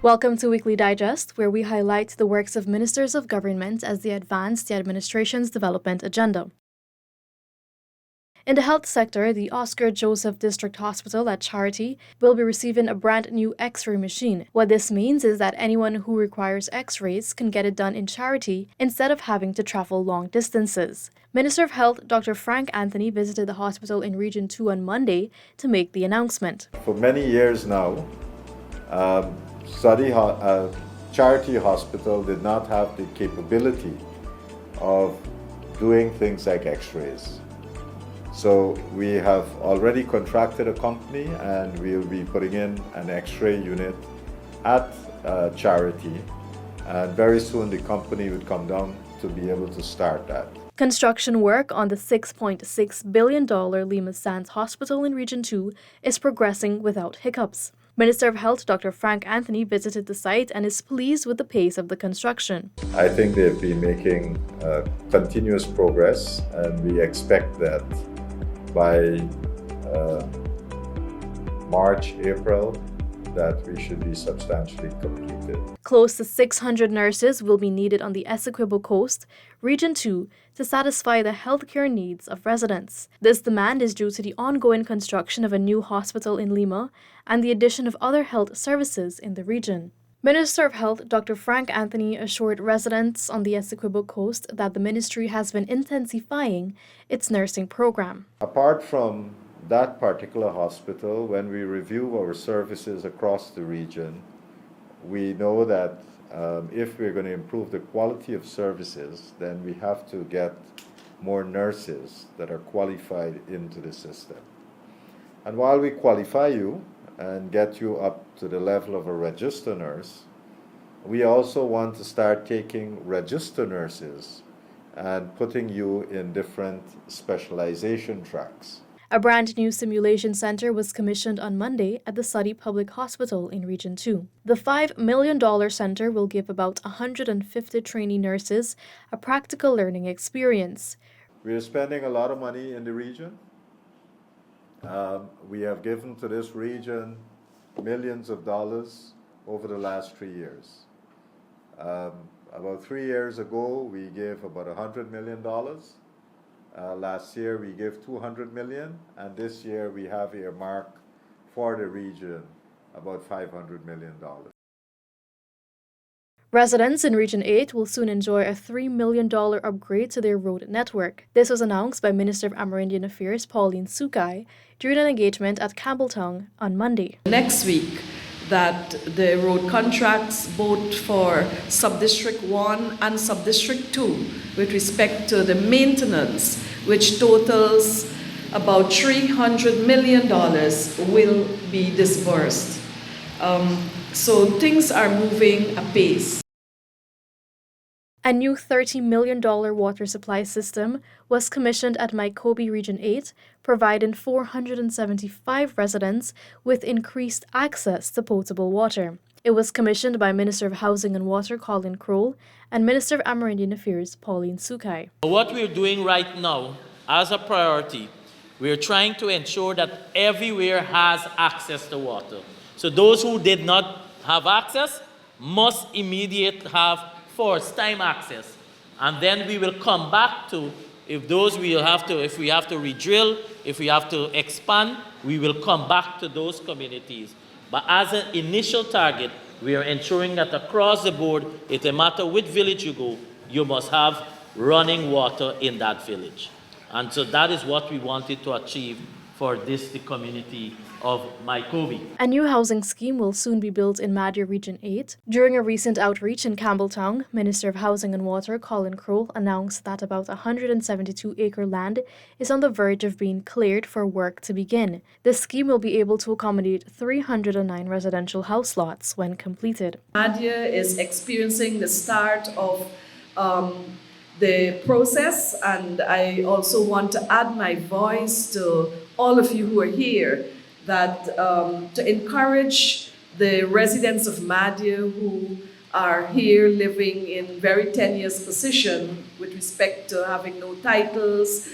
Welcome to Weekly Digest, where we highlight the works of ministers of government as they advance the administration's development agenda. In the health sector, the Oscar Joseph District Hospital at Charity will be receiving a brand new X-ray machine. What this means is that anyone who requires X-rays can get it done in Charity instead of having to travel long distances. Minister of Health Dr. Frank Anthony visited the hospital in Region 2 on Monday to make the announcement. For many years now, Charity Hospital did not have the capability of doing things like X-rays. So we have already contracted a company and we'll be putting in an X-ray unit at Charity, and very soon the company would come down to be able to start that. Construction work on the $6.6 billion Lima Sands Hospital in Region 2 is progressing without hiccups. Minister of Health Dr. Frank Anthony visited the site and is pleased with the pace of the construction. I think they've been making continuous progress, and we expect that by March, April, that we should be substantially completed. Close to 600 nurses will be needed on the Essequibo Coast, Region 2, to satisfy the healthcare needs of residents. This demand is due to the ongoing construction of a new hospital in Lima and the addition of other health services in the region. Minister of Health Dr. Frank Anthony assured residents on the Essequibo Coast that the ministry has been intensifying its nursing program. Apart from that particular hospital, when we review our services across the region, we know that if we're going to improve the quality of services, then we have to get more nurses that are qualified into the system. And while we qualify you and get you up to the level of a register nurse, we also want to start taking register nurses and putting you in different specialization tracks. A brand new simulation center was commissioned on Monday at the Suddy Public Hospital in Region 2. The $5 million center will give about 150 trainee nurses a practical learning experience. We are spending a lot of money in the region. We have given to this region millions of dollars over the last 3 years. About 3 years ago, we gave about $100 million. Last year we gave $200 million, and this year we have earmarked for the region about $500 million. Residents in Region 8 will soon enjoy a $3 million upgrade to their road network. This was announced by Minister of Amerindian Affairs Pauline Sukai during an engagement at Campbelltown on Monday. Next week, that the road contracts both for Subdistrict 1 and Subdistrict 2 with respect to the maintenance, which totals about $300 million, will be disbursed. So things are moving apace. A new $30 million water supply system was commissioned at Mycobie Region 8, providing 475 residents with increased access to potable water. It was commissioned by Minister of Housing and Water Colin Crowell and Minister of Amerindian Affairs Pauline Sukai. What we're doing right now as a priority, we're trying to ensure that everywhere has access to water. So those who did not have access must immediately have first time access. And then we will come back to, if we have to re-drill, if we have to expand, we will come back to those communities. But as an initial target, we are ensuring that across the board, it doesn't matter which village you go, you must have running water in that village. And so that is what we wanted to achieve for the community of Mycobie. A new housing scheme will soon be built in Madhya Region 8. During a recent outreach in Campbelltown, Minister of Housing and Water Colin Crowell announced that about 172-acre land is on the verge of being cleared for work to begin. This scheme will be able to accommodate 309 residential house lots when completed. Madhya is experiencing the start of the process, and I also want to add my voice to all of you who are here that to encourage the residents of Madhya who are here living in very tenuous position with respect to having no titles,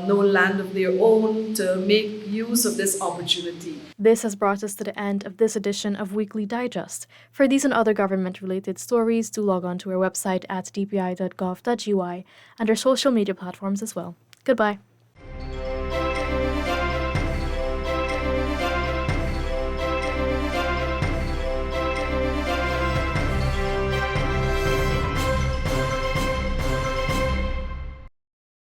no land of their own to make use of this opportunity. This has brought us to the end of this edition of Weekly Digest. For these and other government-related stories, do log on to our website at dpi.gov.gy and our social media platforms as well. Goodbye.